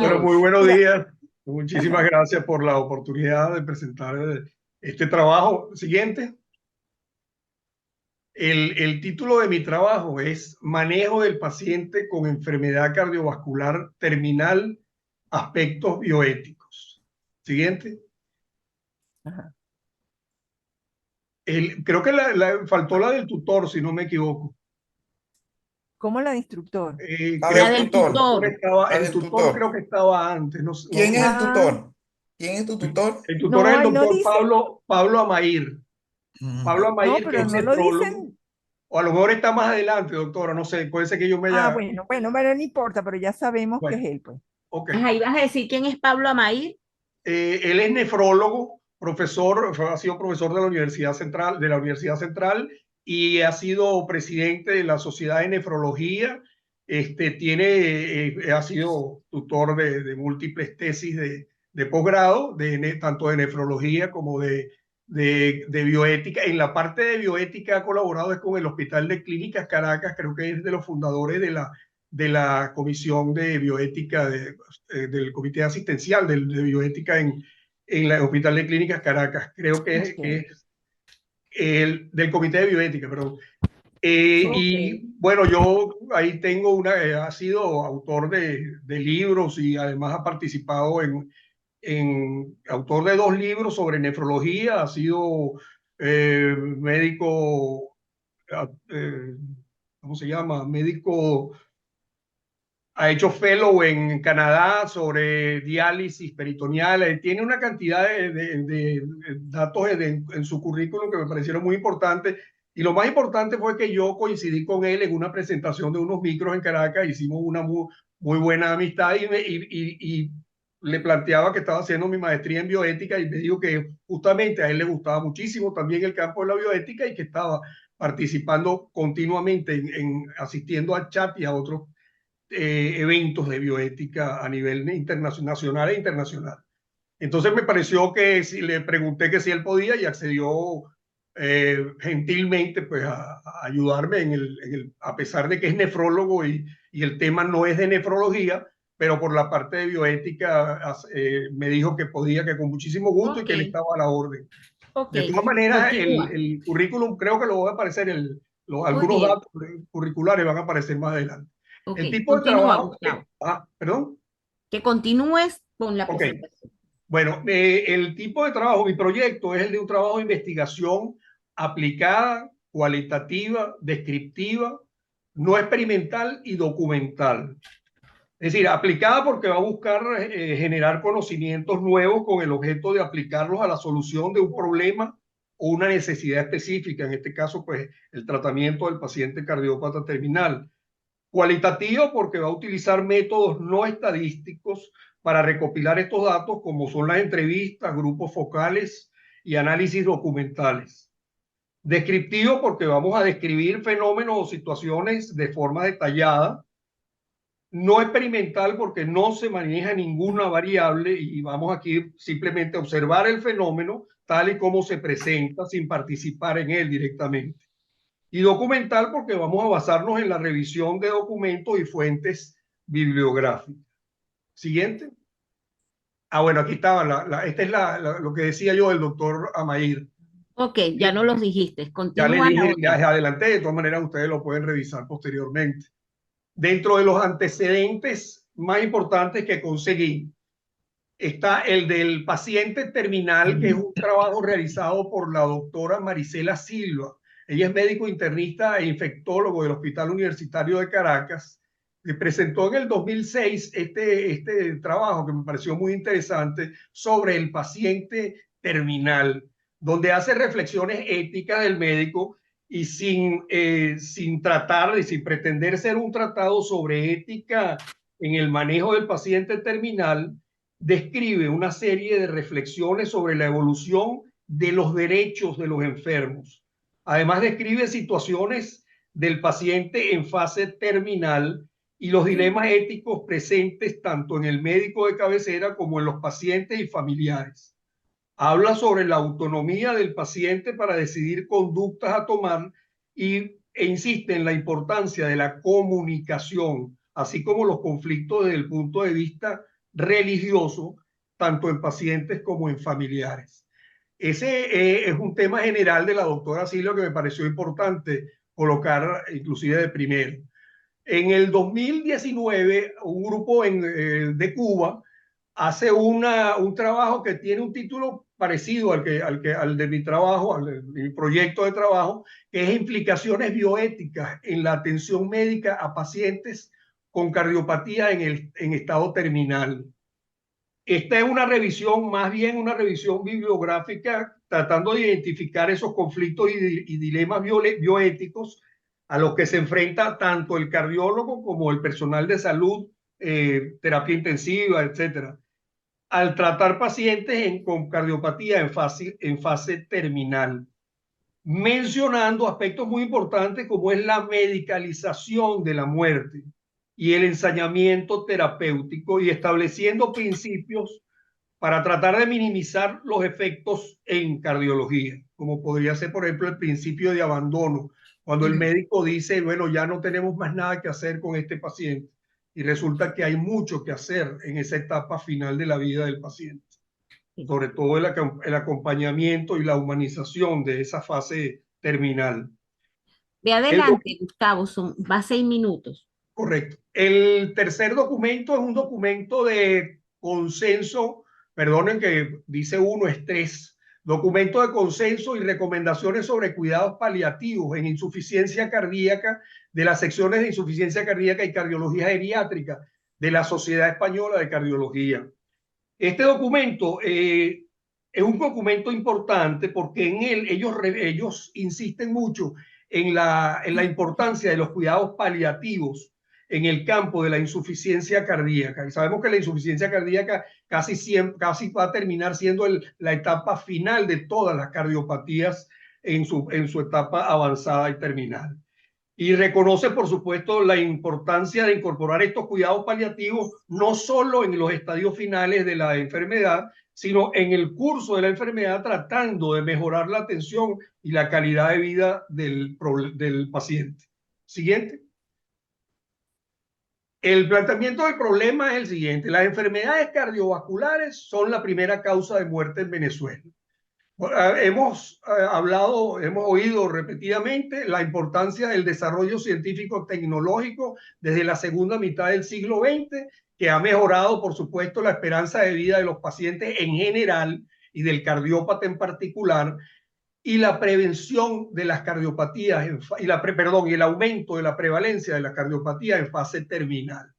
Bueno, muy Dios. buenos Mira, días. Muchísimas gracias por la oportunidad de presentar este trabajo. Siguiente. El título de mi trabajo es Manejo del paciente con enfermedad cardiovascular terminal, aspectos bioéticos. Siguiente. ajá. Creo que faltó la del tutor, si no me equivoco. ¿Cómo la de instructor? La Creo del que La del tutor, tutor. la el del tutor tutor. creo que estaba antes. No, ¿Quién es el Ah, tutor? ¿Quién es tu tutor? el tutor no, es el ahí no doctor dice. Pablo Amair. Mm, Pablo No, Amair, que pero es no lo nefrólogo. dicen. O a lo mejor está más adelante, doctora, no sé, puede ser que yo me Ah, haya... bueno, no importa, pero ya sabemos que Bueno, es él, pues. ok. Ajá, ibas a decir quién es Pablo Amair. Él es nefrólogo, profesor, ha sido profesor de la Universidad Central y ha sido presidente de la Sociedad de Nefrología. Ha sido tutor de múltiples tesis de posgrado, tanto de nefrología como de bioética. En la parte de bioética ha colaborado es con el Hospital de Clínicas Caracas, creo que es de los fundadores de la Comisión de Bioética del Comité Asistencial de Bioética en el Hospital de Clínicas Caracas. Creo Ok, que es del Comité de Bioética, perdón. sí. Y bueno, yo ahí tengo ha sido autor de libros y además ha participado autor de 2 libros sobre nefrología, ha sido médico, eh, ¿cómo se llama? Médico. Ha hecho fellow en Canadá sobre diálisis peritoneal. Tiene una cantidad de datos en su currículum que me parecieron muy importantes. Y lo más importante fue que yo coincidí con él en una presentación de unos micros en Caracas. Hicimos una muy buena amistad y le planteaba que estaba haciendo mi maestría en bioética y me dijo que justamente a él le gustaba muchísimo también el campo de la bioética y que estaba participando continuamente asistiendo al chat y a otros eventos de bioética a nivel internacional e internacional. Entonces me pareció que si le pregunté que si él podía y accedió gentilmente pues a ayudarme a pesar de que es nefrólogo y el tema no es de nefrología, pero por la parte de bioética me dijo que podía, que con muchísimo gusto y Ok, que él estaba a la orden. ok. De todas maneras, Continúa. el currículum creo que lo va a aparecer, Muy algunos bien. datos curriculares van a aparecer más adelante. Ok. El tipo de Continúa, trabajo, Gustavo. perdón, Que continúes con la ok. presentación. Bueno, el tipo de trabajo, mi proyecto es el de un trabajo de investigación aplicada, cualitativa, descriptiva, no experimental y documental. Es decir, aplicada porque va a buscar generar conocimientos nuevos con el objeto de aplicarlos a la solución de un problema o una necesidad específica, en este caso, pues el tratamiento del paciente cardiópata terminal. Cualitativo porque va a utilizar métodos no estadísticos para recopilar estos datos, como son las entrevistas, grupos focales y análisis documentales. Descriptivo porque vamos a describir fenómenos o situaciones de forma detallada. No experimental porque no se maneja ninguna variable y vamos aquí simplemente a observar el fenómeno tal y como se presenta sin participar en él directamente. Y documental porque vamos a basarnos en la revisión de documentos y fuentes bibliográficas. Siguiente. Bueno, aquí estaba, esta es lo que decía yo del doctor Amair. Ok, ya no los dijiste. Ya le Continúa la dije, ya otra. adelanté, de todas maneras ustedes lo pueden revisar posteriormente. Dentro de los antecedentes más importantes que conseguí, está el del paciente terminal, que es un trabajo realizado por la doctora Marisela Silva. Ella es médico internista e infectólogo del Hospital Universitario de Caracas. Le presentó en el 2006 este trabajo que me pareció muy interesante sobre el paciente terminal, donde hace reflexiones éticas del médico y sin tratar y sin pretender ser un tratado sobre ética en el manejo del paciente terminal, describe una serie de reflexiones sobre la evolución de los derechos de los enfermos. Además, describe situaciones del paciente en fase terminal y los dilemas éticos presentes tanto en el médico de cabecera como en los pacientes y familiares. Habla sobre la autonomía del paciente para decidir conductas a tomar e insiste en la importancia de la comunicación, así como los conflictos desde el punto de vista religioso, tanto en pacientes como en familiares. Ese es un tema general de la doctora Silva que me pareció importante colocar inclusive de primero. En el 2019, un grupo de Cuba hace un trabajo que tiene un título parecido al de mi trabajo, al de mi proyecto de trabajo, que es implicaciones bioéticas en la atención médica a pacientes con cardiopatía en estado terminal. Esta es una revisión, más bien una revisión bibliográfica, tratando de identificar esos conflictos y dilemas bioéticos a los que se enfrenta tanto el cardiólogo como el personal de salud, terapia intensiva, etcétera, al tratar pacientes con cardiopatía en fase terminal, mencionando aspectos muy importantes como es la medicalización de la muerte y el ensañamiento terapéutico, y estableciendo principios para tratar de minimizar los efectos en cardiología, como podría ser, por ejemplo, el principio de abandono, cuando el médico dice, bueno, ya no tenemos más nada que hacer con este paciente, y resulta que hay mucho que hacer en esa etapa final de la vida del paciente, sobre todo el acompañamiento y la humanización de esa fase terminal. Ve adelante, Gustavo, va a 6 minutos. Correcto. El tercer documento es un documento de consenso, perdonen que dice uno, es 3, documento de consenso y recomendaciones sobre cuidados paliativos en insuficiencia cardíaca de las secciones de insuficiencia cardíaca y cardiología geriátrica de la Sociedad Española de Cardiología. Este documento es un documento importante porque en él ellos insisten mucho en la importancia de los cuidados paliativos en el campo de la insuficiencia cardíaca. Y sabemos que la insuficiencia cardíaca casi va a terminar siendo la etapa final de todas las cardiopatías en su etapa avanzada y terminal. Y reconoce, por supuesto, la importancia de incorporar estos cuidados paliativos no solo en los estadios finales de la enfermedad, sino en el curso de la enfermedad, tratando de mejorar la atención y la calidad de vida del paciente. Siguiente. El planteamiento del problema es el siguiente. Las enfermedades cardiovasculares son la primera causa de muerte en Venezuela. Hemos oído repetidamente la importancia del desarrollo científico-tecnológico desde la segunda mitad del siglo XX, que ha mejorado, por supuesto, la esperanza de vida de los pacientes en general y del cardiópata en particular, y la prevención de las cardiopatías, y el aumento de la prevalencia de la cardiopatía en fase terminal.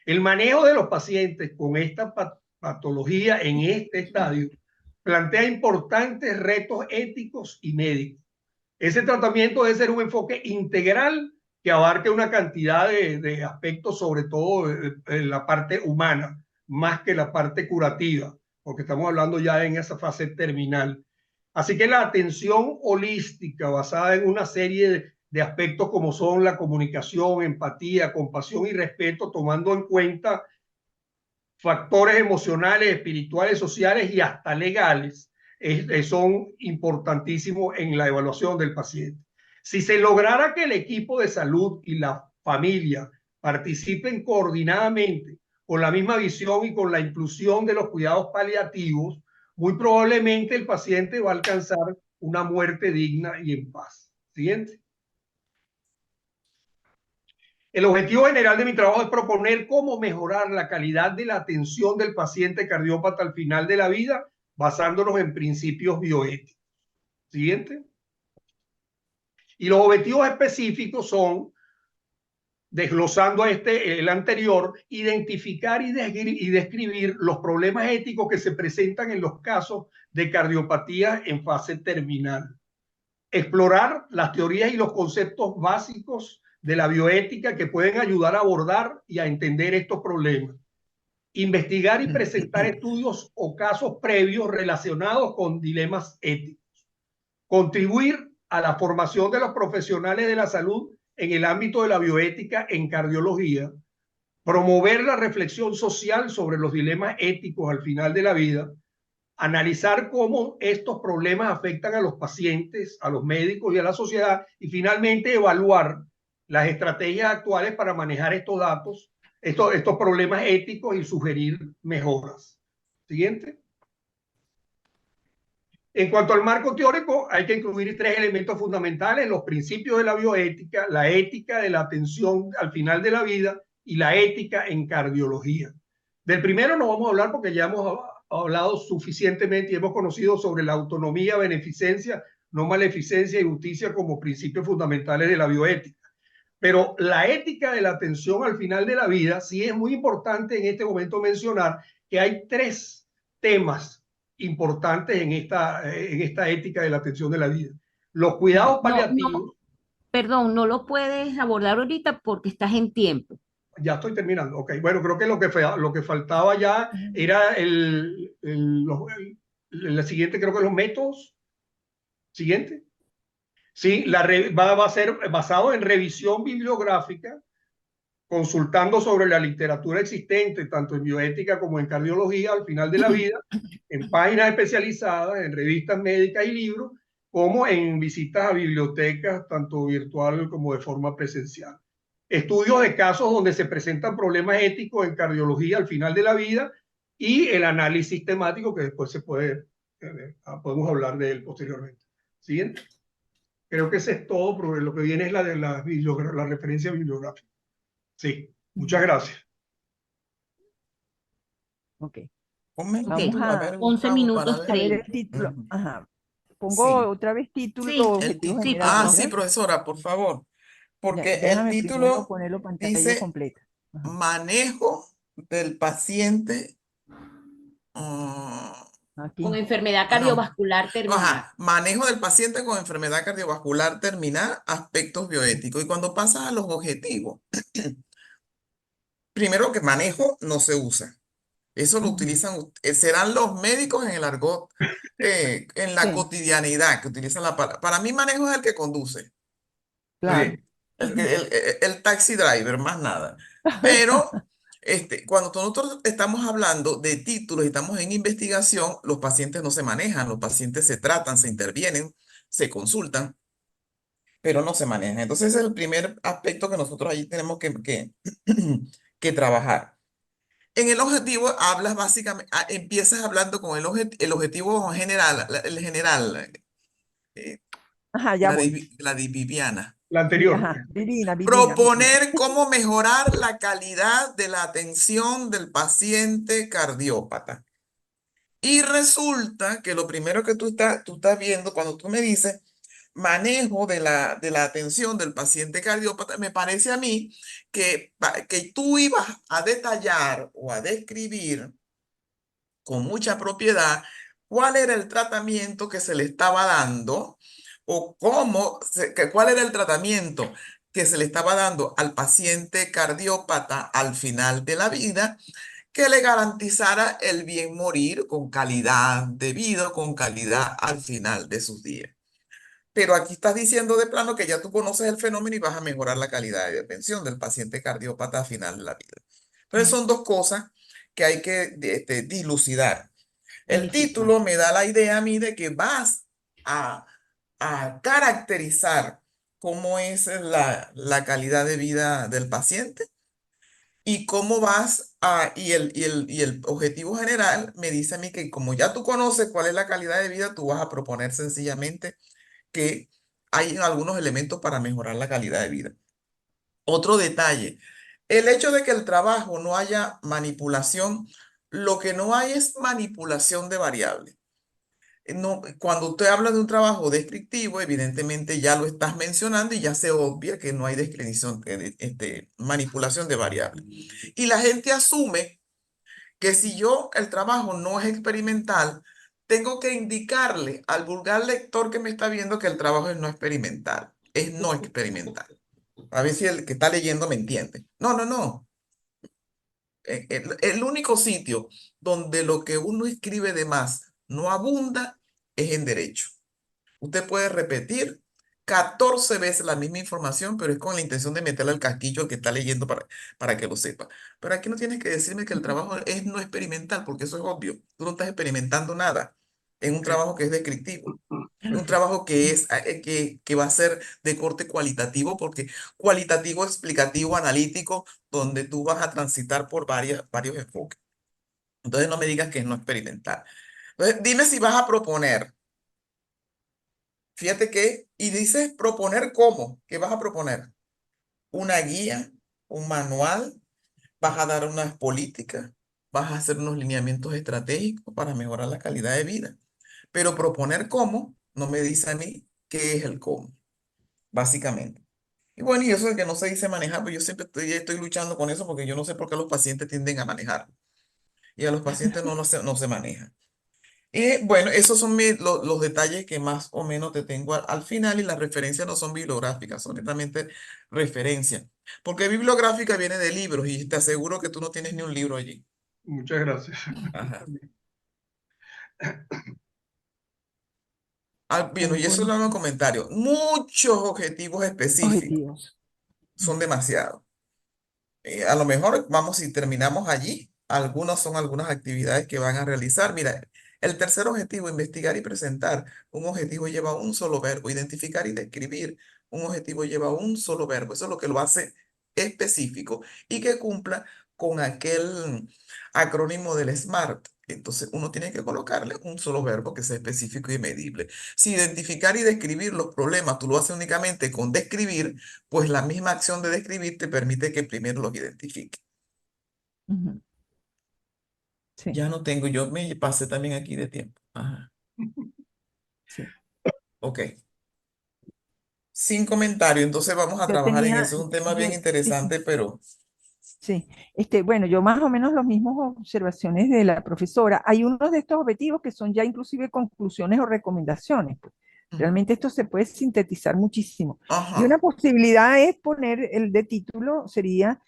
El manejo de los pacientes con esta patología en este estadio plantea importantes retos éticos y médicos. Ese tratamiento debe ser un enfoque integral que abarque una cantidad de aspectos, sobre todo en la parte humana, más que la parte curativa, porque estamos hablando ya en esa fase terminal. Así que la atención holística basada en una serie de aspectos como son la comunicación, empatía, compasión y respeto, tomando en cuenta factores emocionales, espirituales, sociales y hasta legales, son importantísimos en la evaluación del paciente. Si se lograra que el equipo de salud y la familia participen coordinadamente con la misma visión y con la inclusión de los cuidados paliativos, muy probablemente el paciente va a alcanzar una muerte digna y en paz. Siguiente. El objetivo general de mi trabajo es proponer cómo mejorar la calidad de la atención del paciente cardiópata al final de la vida, basándonos en principios bioéticos. Siguiente. Y los objetivos específicos son, desglosando el anterior, identificar y describir los problemas éticos que se presentan en los casos de cardiopatía en fase terminal. Explorar las teorías y los conceptos básicos de la bioética que pueden ayudar a abordar y a entender estos problemas. Investigar y presentar estudios o casos previos relacionados con dilemas éticos. Contribuir a la formación de los profesionales de la salud en el ámbito de la bioética en cardiología. Promover la reflexión social sobre los dilemas éticos al final de la vida. Analizar cómo estos problemas afectan a los pacientes, a los médicos y a la sociedad, y finalmente evaluar las estrategias actuales para manejar estos datos estos problemas éticos y sugerir mejoras. Siguiente. En cuanto al marco teórico, hay que incluir tres elementos fundamentales: los principios de la bioética, la ética de la atención al final de la vida y la ética en cardiología. Del primero no vamos a hablar porque ya hemos hablado suficientemente y hemos conocido sobre la autonomía, beneficencia, no maleficencia y justicia como principios fundamentales de la bioética. Pero la ética de la atención al final de la vida sí es muy importante en este momento mencionar que hay tres temas importantes en esta ética de la atención de la vida. Los cuidados paliativos. Perdón, no lo puedes abordar ahorita porque estás en tiempo. Ya estoy terminando. Ok, bueno, creo que lo que faltaba ya era la siguiente, creo que los métodos. Siguiente. Sí, va a ser basado en revisión bibliográfica, consultando sobre la literatura existente, tanto en bioética como en cardiología, al final de la vida, en páginas especializadas, en revistas médicas y libros, como en visitas a bibliotecas, tanto virtual como de forma presencial. Estudios de casos donde se presentan problemas éticos en cardiología al final de la vida y el análisis temático que después podemos hablar de él posteriormente. Siguiente. Creo que ese es todo, porque lo que viene es la referencia bibliográfica. Sí, muchas gracias. Ok. Ponme el Ok, título, a 11 ver, Gustavo, minutos, para A ver ver. el título. Ujú. Ajá. Pongo Sí, otra vez título, Sí, el objetivos título. sí, por Ah, generales, sí, favor. ¿verdad? profesora, por favor. Porque el Déjame primero título ponerlo pantalla dice completa. Ajá. manejo del paciente. Con Aquí. enfermedad No. cardiovascular terminal. Ajá, manejo del paciente con enfermedad cardiovascular terminal, aspectos bioéticos. Y cuando pasas a los objetivos, primero que manejo no se usa. Eso lo Ujú. utilizan, serán los médicos en el argot, en la Sí, cotidianidad que utilizan la palabra. Para mí manejo es el que conduce, Está claro. bien. el taxi driver, más nada. Pero cuando nosotros estamos hablando de títulos y estamos en investigación, los pacientes no se manejan, los pacientes se tratan, se intervienen, se consultan, pero no se manejan. Entonces ese es el primer aspecto que nosotros allí tenemos que trabajar. En el objetivo hablas básicamente, empiezas hablando con el objetivo general, el general, eh, Ajá, ya voy. la de Viviana. La anterior. Ajá. Vivina, Vivina, Vivina. Proponer cómo mejorar la calidad de la atención del paciente cardiópata. Y resulta que lo primero que tú estás viendo cuando tú me dices manejo de la atención del paciente cardiópata, me parece a mí que tú ibas a detallar o a describir con mucha propiedad cuál era el tratamiento que se le estaba dando o cuál era el tratamiento que se le estaba dando al paciente cardiópata al final de la vida que le garantizara el bien morir con calidad de vida, con calidad al final de sus días. Pero aquí estás diciendo de plano que ya tú conoces el fenómeno y vas a mejorar la calidad de atención del paciente cardiópata al final de la vida. Entonces son dos cosas que hay que dilucidar. El Unificar. título me da la idea a mí de que vas a, a caracterizar cómo es la calidad de vida del paciente y cómo y el objetivo general me dice a mí que como ya tú conoces cuál es la calidad de vida, tú vas a proponer sencillamente que hay algunos elementos para mejorar la calidad de vida. Otro detalle, el hecho de que el trabajo no haya manipulación, lo que no hay es manipulación de variables. No, cuando usted habla de un trabajo descriptivo, evidentemente ya lo estás mencionando y ya se obvia que no hay manipulación de variables. Y la gente asume que si el trabajo no es experimental, tengo que indicarle al vulgar lector que me está viendo que el trabajo es no experimental, es no experimental. A ver si el que está leyendo me entiende. No, no, no. El único sitio donde lo que uno escribe de más no abunda es en derecho. Usted puede repetir 14 veces la misma información, pero es con la intención de meterle al casquillo al que está leyendo para que lo sepa. Pero aquí no tienes que decirme que el trabajo es no experimental, porque eso es obvio. Tú no estás experimentando nada en un trabajo que es descriptivo. Un trabajo que es, que va a ser de corte cualitativo, porque cualitativo, explicativo, analítico, donde tú vas a transitar por varios enfoques. Entonces no me digas que es no experimental. Entonces, dime si vas a proponer. Fíjate que, y dices proponer cómo, ¿qué vas a proponer? Una guía, un manual, vas a dar unas políticas, vas a hacer unos lineamientos estratégicos para mejorar la calidad de vida. Pero proponer cómo no me dice a mí qué es el cómo, básicamente. Y bueno, y eso de que no se dice manejar, pues yo siempre estoy luchando con eso porque yo no sé por qué los pacientes tienden a manejar. Y a los pacientes no se maneja. Y bueno, esos son los detalles que más o menos te tengo al final, y las referencias no son bibliográficas, son netamente referencias. Porque bibliográfica viene de libros y te aseguro que tú no tienes ni un libro allí. Muchas gracias. Ajá. Bueno, y eso es Buenísimo. un comentario. Muchos objetivos específicos Objetivos. son demasiados. A lo mejor vamos, si terminamos allí, algunos son algunas actividades que van a realizar. Mira, el tercer objetivo, investigar y presentar. Un objetivo lleva un solo verbo. Identificar y describir. Un objetivo lleva un solo verbo. Eso es lo que lo hace específico y que cumpla con aquel acrónimo del SMART. Entonces uno tiene que colocarle un solo verbo que sea específico y medible. Si identificar y describir los problemas tú lo haces únicamente con describir, pues la misma acción de describir te permite que primero los identifique. Ujú. Sí, Ya no tengo, yo me pasé también aquí de tiempo. Ajá. sí. Ok. Sin comentario, entonces vamos a Yo trabajar en tenía, eso. Es un tema bien sí, sí, interesante, pero sí. Bueno, yo más o menos las mismas observaciones de la profesora. Hay unos de estos objetivos que son ya inclusive conclusiones o recomendaciones, pues. ujú. Realmente esto se puede sintetizar muchísimo. Y una Ajá. posibilidad es poner el de título, sería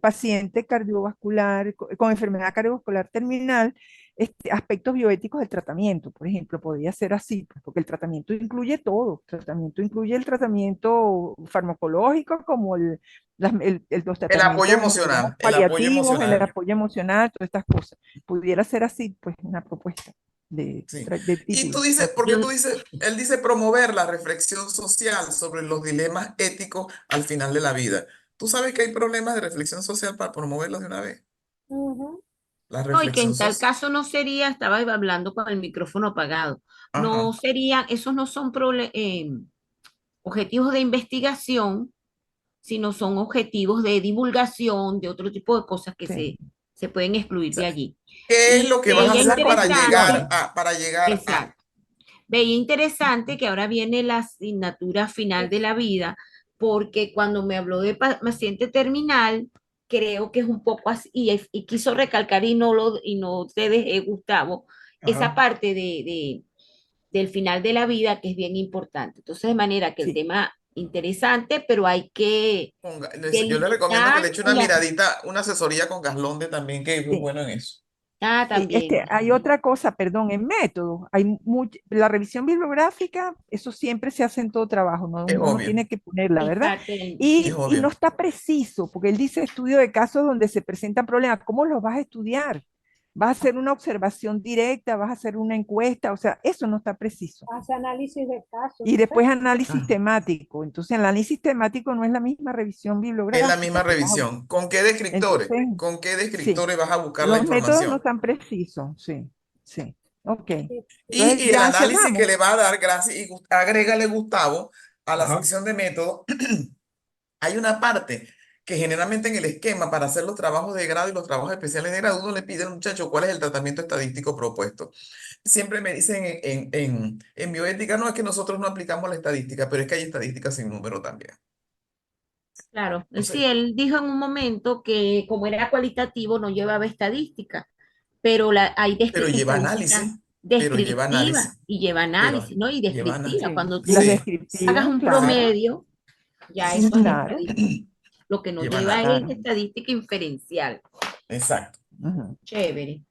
paciente cardiovascular con enfermedad cardiovascular terminal, aspectos bioéticos del tratamiento, por ejemplo, podría ser así, pues, porque el tratamiento incluye todo. El tratamiento incluye el tratamiento farmacológico como los El apoyo tratamientos, digamos, emocional, el apoyo paliativos, el emocional. apoyo emocional, todas estas cosas. Pudiera ser así, pues, una propuesta Sí. de Y tú título. dices, porque Yo, tú dices, él dice promover la reflexión social sobre los dilemas éticos al final de la vida. ¿Tú sabes que hay problemas de reflexión social para promoverlos de una vez? ujú. La No, y que reflexión en tal social. caso no sería, estaba hablando con el micrófono apagado, no Ajá, serían, esos no son objetivos de investigación, sino son objetivos de divulgación, de otro tipo de cosas que Sí, se pueden excluir de allí. ¿qué es Y lo que vas a veía incluir la hacer interesante, conclusión. para llegar a? exacto, veía interesante que ahora viene la asignatura final de la vida, porque cuando me habló de paciente terminal, creo que es un poco así, y quiso recalcar y no te dejé, Gustavo, esa Ajá. parte del final de la vida que es bien importante. Entonces, de manera que el Sí, tema interesante, pero hay que Yo le recomiendo que le delimitar eche una y miradita, una asesoría con Gaslonde también, que es muy sí. bueno en eso. Sí, también. hay otra cosa, perdón, en método. La revisión bibliográfica, eso siempre se hace en todo trabajo, ¿no? Es Uno obvio, tiene que ponerla, Es ¿verdad? parte del, es Y no obvio. está preciso, porque él dice estudio de casos donde se presentan problemas. ¿Cómo los vas a estudiar? ¿Vas a hacer una observación directa? ¿Vas a hacer una encuesta? O sea, eso no está preciso. Hace análisis de casos, Y no sé. después análisis Ah, temático. Entonces, el análisis temático no es la misma revisión es la bibliográfica misma que revisión. ¿Con qué descriptores? entonces, ¿Con qué sí, descriptores vas a buscar la los métodos no información? están precisos, sí, sí. Ok. Sí, sí. Entonces, Y el ya análisis que cerramos. le va a dar, gracias, y agrégale, Gustavo, a la Ajá. sección de método. Hay una parte que generalmente en el esquema para hacer los trabajos de grado y los trabajos especiales de grado, uno le pide al muchacho cuál es el tratamiento estadístico propuesto. Siempre me dicen en bioética, no es que nosotros no aplicamos la estadística, pero es que hay estadísticas sin número también. claro, sí, Entonces, él dijo en un momento que como era cualitativo no llevaba estadística, pero hay pero lleva estadísticas análisis, pero lleva descriptivas análisis, y lleva pero análisis, ¿no? Y lleva análisis. descriptiva. Sí. Cuando Las tú Sí, hagas descriptivas, un claro, promedio, ya sí, eso es claro, estadística. Lo que no lleva lleva es análisis. claro. estadística inferencial. Exacto. Ujú. Chévere.